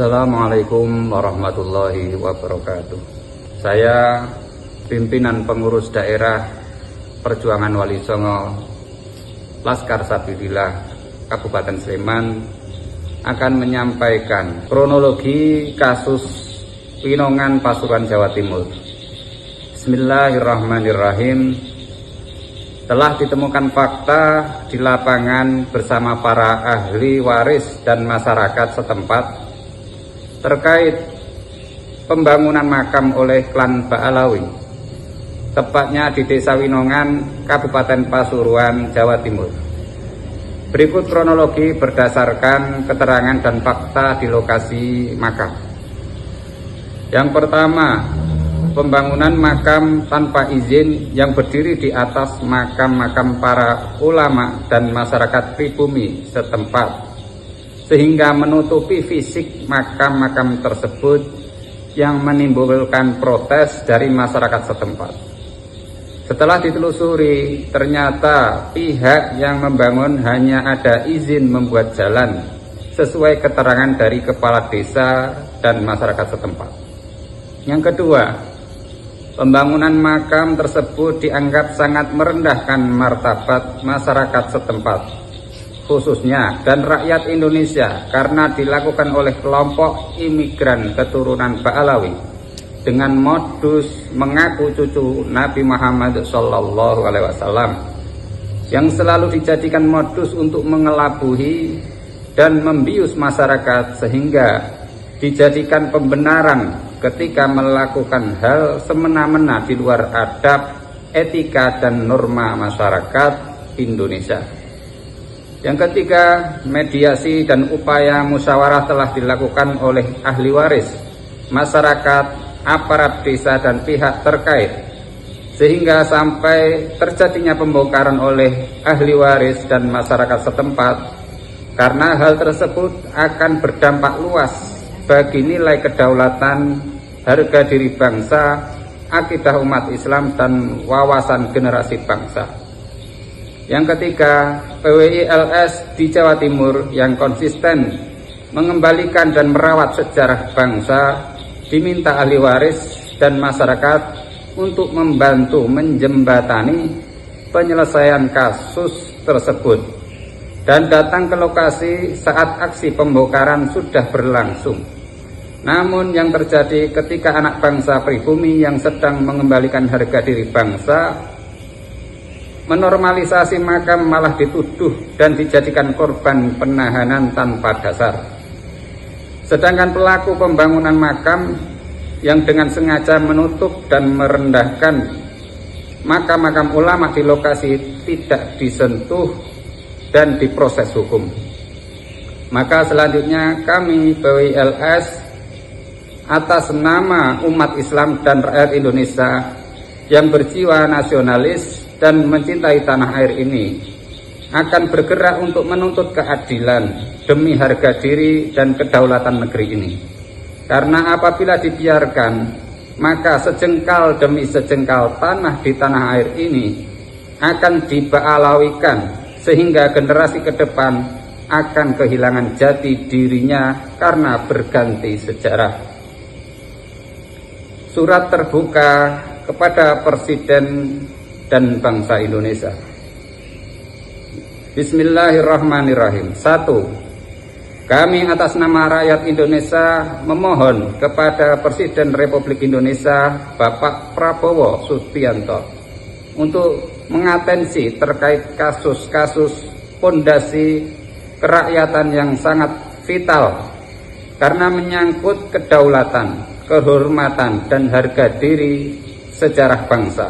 Assalamualaikum warahmatullahi wabarakatuh. Saya pimpinan pengurus daerah Perjuangan Wali Songo Laskar Sabilillah Kabupaten Sleman akan menyampaikan kronologi kasus Winongan Pasuruan Jawa Timur. Bismillahirrahmanirrahim. Telah ditemukan fakta di lapangan bersama para ahli waris dan masyarakat setempat terkait pembangunan makam oleh klan Ba'alawi, tepatnya di Desa Winongan, Kabupaten Pasuruan, Jawa Timur. Berikut kronologi berdasarkan keterangan dan fakta di lokasi makam. Yang pertama, pembangunan makam tanpa izin yang berdiri di atas makam-makam para ulama dan masyarakat pribumi setempat, sehingga menutupi fisik makam-makam tersebut yang menimbulkan protes dari masyarakat setempat. Setelah ditelusuri, ternyata pihak yang membangun hanya ada izin membuat jalan sesuai keterangan dari kepala desa dan masyarakat setempat. Yang kedua, pembangunan makam tersebut dianggap sangat merendahkan martabat masyarakat setempat, khususnya dan rakyat Indonesia, karena dilakukan oleh kelompok imigran keturunan Ba'alawi dengan modus mengaku cucu Nabi Muhammad SAW, yang selalu dijadikan modus untuk mengelabuhi dan membius masyarakat, sehingga dijadikan pembenaran ketika melakukan hal semena-mena di luar adab, etika, dan norma masyarakat Indonesia. Yang ketiga, mediasi dan upaya musyawarah telah dilakukan oleh ahli waris, masyarakat, aparat desa, dan pihak terkait, sehingga sampai terjadinya pembongkaran oleh ahli waris dan masyarakat setempat, karena hal tersebut akan berdampak luas bagi nilai kedaulatan, harga diri bangsa, akidah umat Islam, dan wawasan generasi bangsa. Yang ketiga, PWI-LS di Jawa Timur yang konsisten mengembalikan dan merawat sejarah bangsa diminta ahli waris dan masyarakat untuk membantu menjembatani penyelesaian kasus tersebut dan datang ke lokasi saat aksi pembongkaran sudah berlangsung. Namun yang terjadi ketika anak bangsa pribumi yang sedang mengembalikan harga diri bangsa menormalisasi makam malah dituduh dan dijadikan korban penahanan tanpa dasar. Sedangkan pelaku pembangunan makam yang dengan sengaja menutup dan merendahkan makam-makam ulama di lokasi tidak disentuh dan diproses hukum. Maka selanjutnya kami PWI-LS atas nama umat Islam dan rakyat Indonesia yang berjiwa nasionalis dan mencintai tanah air ini akan bergerak untuk menuntut keadilan demi harga diri dan kedaulatan negeri ini. Karena apabila dibiarkan, maka sejengkal demi sejengkal tanah di tanah air ini akan diba'alawikan, sehingga generasi ke depan akan kehilangan jati dirinya karena berganti sejarah. Surat terbuka kepada Presiden dan bangsa Indonesia. Bismillahirrahmanirrahim. 1. Kami atas nama rakyat Indonesia memohon kepada Presiden Republik Indonesia Bapak Prabowo Subianto untuk mengatensi terkait kasus-kasus pondasi kerakyatan yang sangat vital karena menyangkut kedaulatan, kehormatan, dan harga diri sejarah bangsa.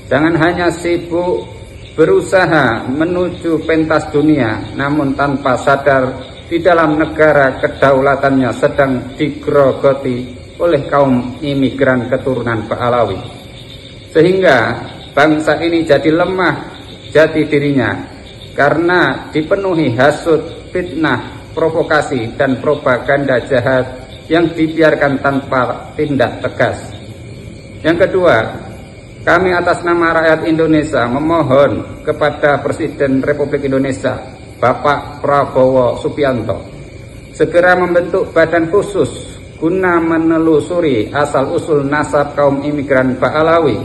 Jangan hanya sibuk berusaha menuju pentas dunia, namun tanpa sadar di dalam negara kedaulatannya sedang digerogoti oleh kaum imigran keturunan Ba'alawi, sehingga bangsa ini jadi lemah jati dirinya karena dipenuhi hasut, fitnah, provokasi, dan propaganda jahat yang dibiarkan tanpa tindak tegas. Yang kedua, kami atas nama rakyat Indonesia memohon kepada Presiden Republik Indonesia Bapak Prabowo Subianto segera membentuk badan khusus guna menelusuri asal-usul nasab kaum imigran Ba'alawi,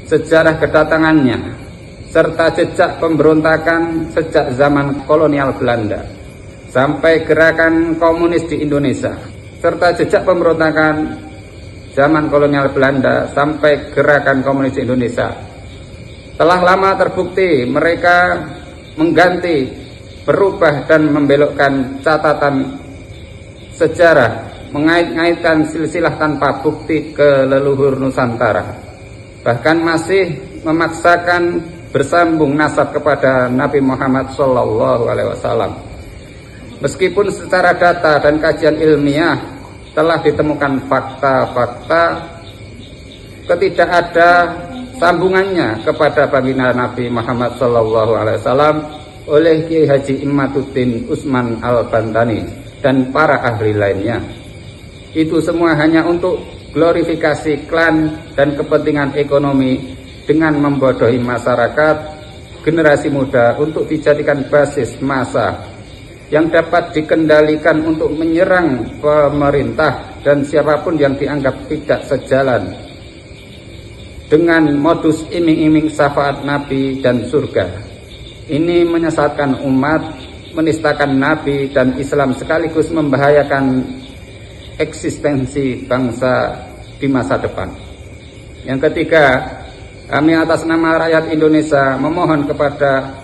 sejarah kedatangannya, serta jejak pemberontakan sejak zaman kolonial Belanda sampai gerakan komunis di Indonesia, serta jejak pemberontakan zaman kolonial Belanda sampai gerakan komunis di Indonesia. Telah lama terbukti mereka mengganti, berubah dan membelokkan catatan sejarah, mengait-ngaitkan silsilah tanpa bukti ke leluhur Nusantara, bahkan masih memaksakan bersambung nasab kepada Nabi Muhammad SAW. Meskipun secara data dan kajian ilmiah telah ditemukan fakta-fakta ketidak ada sambungannya kepada baginda Nabi Muhammad SAW oleh Kiai Haji Imatuddin Usman Al-Bantani dan para ahli lainnya. Itu semua hanya untuk glorifikasi klan dan kepentingan ekonomi dengan membodohi masyarakat, generasi muda untuk dijadikan basis massa yang dapat dikendalikan untuk menyerang pemerintah dan siapapun yang dianggap tidak sejalan dengan modus iming-iming syafaat Nabi dan surga. Ini menyesatkan umat, menistakan Nabi dan Islam, sekaligus membahayakan eksistensi bangsa di masa depan. Yang ketiga, kami atas nama rakyat Indonesia memohon kepada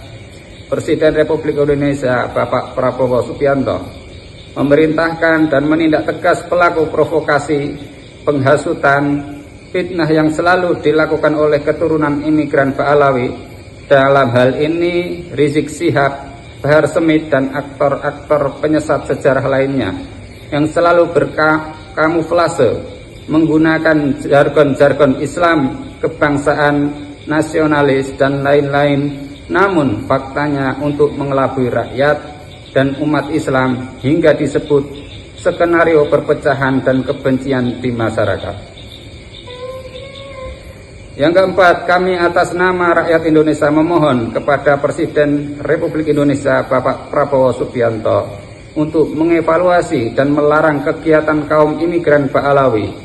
Presiden Republik Indonesia Bapak Prabowo Subianto memerintahkan dan menindak tegas pelaku provokasi, penghasutan, fitnah yang selalu dilakukan oleh keturunan imigran Ba'alawi, dalam hal ini Rizik Syihab, Bahar Smith dan aktor-aktor penyesat sejarah lainnya yang selalu berkamuflase menggunakan jargon-jargon Islam, kebangsaan, nasionalis dan lain-lain, namun faktanya untuk mengelabui rakyat dan umat Islam hingga disebut skenario perpecahan dan kebencian di masyarakat. Yang keempat, kami atas nama rakyat Indonesia memohon kepada Presiden Republik Indonesia Bapak Prabowo Subianto untuk mengevaluasi dan melarang kegiatan kaum imigran Ba'alawi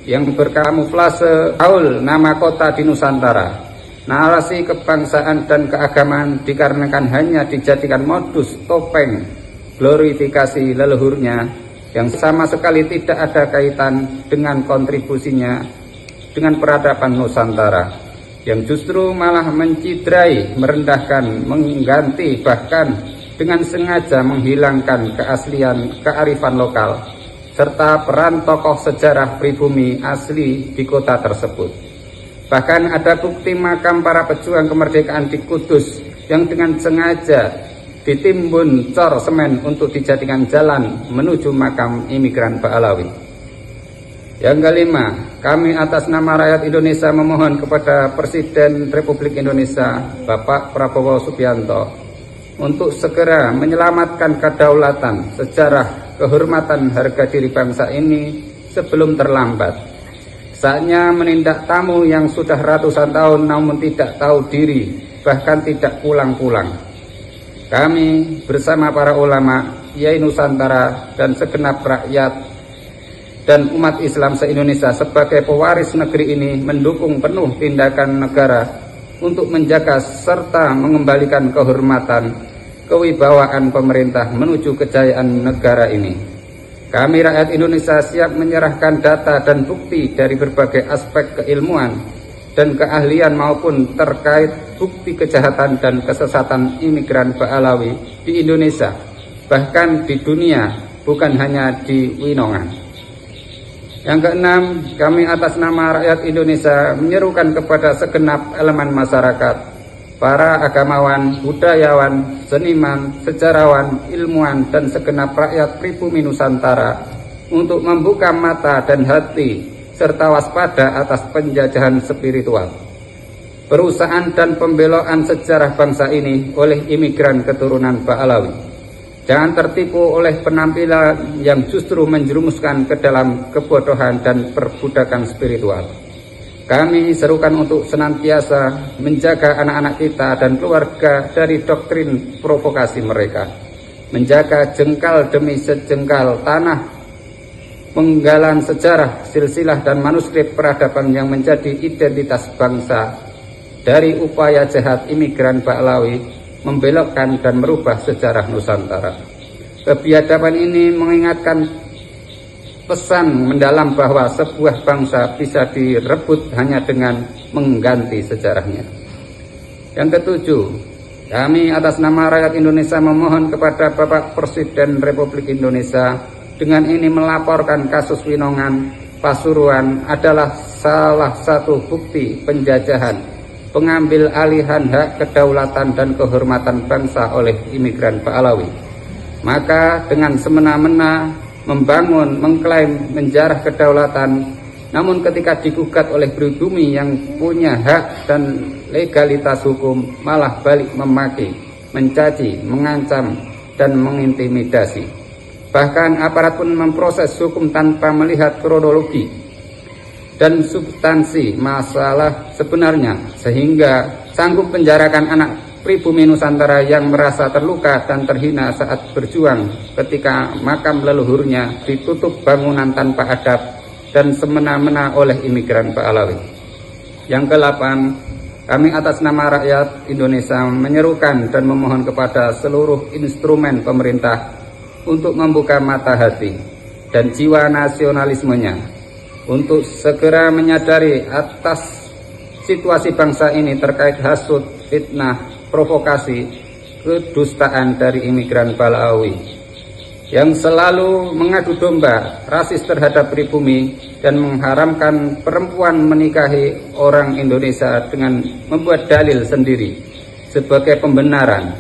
yang berkamuflase haul nama kota di Nusantara. Narasi kebangsaan dan keagamaan dikarenakan hanya dijadikan modus topeng glorifikasi leluhurnya yang sama sekali tidak ada kaitan dengan kontribusinya dengan peradaban Nusantara, yang justru malah mencidrai, merendahkan, mengganti, bahkan dengan sengaja menghilangkan keaslian kearifan lokal serta peran tokoh sejarah pribumi asli di kota tersebut. Bahkan ada bukti makam para pejuang kemerdekaan di Kudus yang dengan sengaja ditimbun cor semen untuk dijadikan jalan menuju makam imigran Ba'alawi. Yang kelima, kami atas nama rakyat Indonesia memohon kepada Presiden Republik Indonesia Bapak Prabowo Subianto untuk segera menyelamatkan kedaulatan, sejarah, kehormatan, harga diri bangsa ini sebelum terlambat. Saatnya menindak tamu yang sudah ratusan tahun namun tidak tahu diri, bahkan tidak pulang-pulang. Kami bersama para ulama, Kiai Nusantara dan segenap rakyat dan umat Islam se-Indonesia sebagai pewaris negeri ini mendukung penuh tindakan negara untuk menjaga serta mengembalikan kehormatan, kewibawaan pemerintah menuju kejayaan negara ini. Kami rakyat Indonesia siap menyerahkan data dan bukti dari berbagai aspek keilmuan dan keahlian maupun terkait bukti kejahatan dan kesesatan imigran Ba'alawi di Indonesia, bahkan di dunia, bukan hanya di Winongan. Yang keenam, kami atas nama rakyat Indonesia menyerukan kepada segenap elemen masyarakat, para agamawan, budayawan, seniman, sejarawan, ilmuwan, dan segenap rakyat pribumi Nusantara untuk membuka mata dan hati serta waspada atas penjajahan spiritual, perusahaan dan pembelokan sejarah bangsa ini oleh imigran keturunan Ba'alawi. Jangan tertipu oleh penampilan yang justru menjerumuskan ke dalam kebodohan dan perbudakan spiritual. Kami serukan untuk senantiasa menjaga anak-anak kita dan keluarga dari doktrin provokasi mereka. menjaga jengkal demi sejengkal tanah, penggalan sejarah, silsilah dan manuskrip peradaban yang menjadi identitas bangsa dari upaya jahat imigran Ba'alawi membelokkan dan merubah sejarah Nusantara. Kebiadaban ini mengingatkan pesan mendalam bahwa sebuah bangsa bisa direbut hanya dengan mengganti sejarahnya. Yang ketujuh, kami atas nama rakyat Indonesia memohon kepada Bapak Presiden Republik Indonesia dengan ini melaporkan kasus Winongan Pasuruan adalah salah satu bukti penjajahan, pengambil alihan hak kedaulatan dan kehormatan bangsa oleh imigran Ba'alawi. Maka dengan semena-mena membangun, mengklaim, menjarah kedaulatan, namun ketika digugat oleh pribumi yang punya hak dan legalitas hukum malah balik memaki, mencaci, mengancam, dan mengintimidasi. Bahkan aparat pun memproses hukum tanpa melihat kronologi dan substansi masalah sebenarnya, sehingga sanggup penjarakan anak pribumi Nusantara yang merasa terluka dan terhina saat berjuang ketika makam leluhurnya ditutup bangunan tanpa adab dan semena-mena oleh imigran Ba'alawi. Yang ke-8, kami atas nama rakyat Indonesia menyerukan dan memohon kepada seluruh instrumen pemerintah untuk membuka mata hati dan jiwa nasionalismenya untuk segera menyadari atas situasi bangsa ini terkait hasut, fitnah, provokasi, kedustaan dari imigran Ba'alawi yang selalu mengadu domba rasis terhadap pribumi dan mengharamkan perempuan menikahi orang Indonesia dengan membuat dalil sendiri sebagai pembenaran.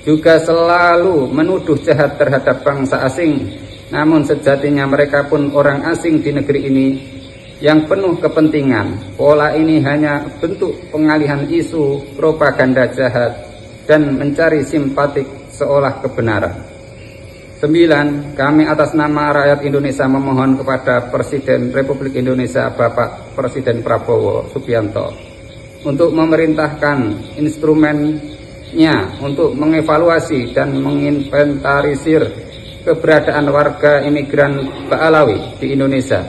Juga selalu menuduh jahat terhadap bangsa asing, namun sejatinya mereka pun orang asing di negeri ini yang penuh kepentingan. Pola ini hanya bentuk pengalihan isu, propaganda jahat, dan mencari simpatik seolah kebenaran. 9. Kami atas nama rakyat Indonesia memohon kepada Presiden Republik Indonesia Bapak Presiden Prabowo Subianto untuk memerintahkan instrumennya untuk mengevaluasi dan menginventarisir keberadaan warga imigran Ba'alawi di Indonesia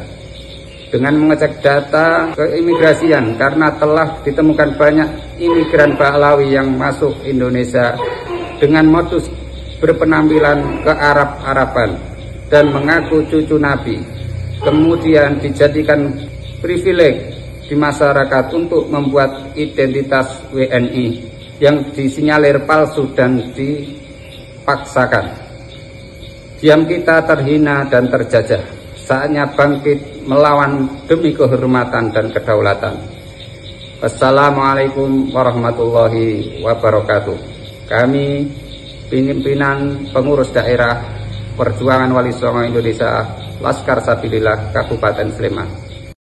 dengan mengecek data keimigrasian, karena telah ditemukan banyak imigran Ba'alawi yang masuk Indonesia dengan modus berpenampilan kearab-araban dan mengaku cucu Nabi, kemudian dijadikan privilege di masyarakat untuk membuat identitas WNI yang disinyalir palsu dan dipaksakan. Diam kita terhina dan terjajah. Saatnya bangkit melawan demi kehormatan dan kedaulatan. Assalamualaikum warahmatullahi wabarakatuh. Kami pimpinan pengurus daerah Perjuangan Wali Songo Indonesia Laskar Sabilillah Kabupaten Sleman.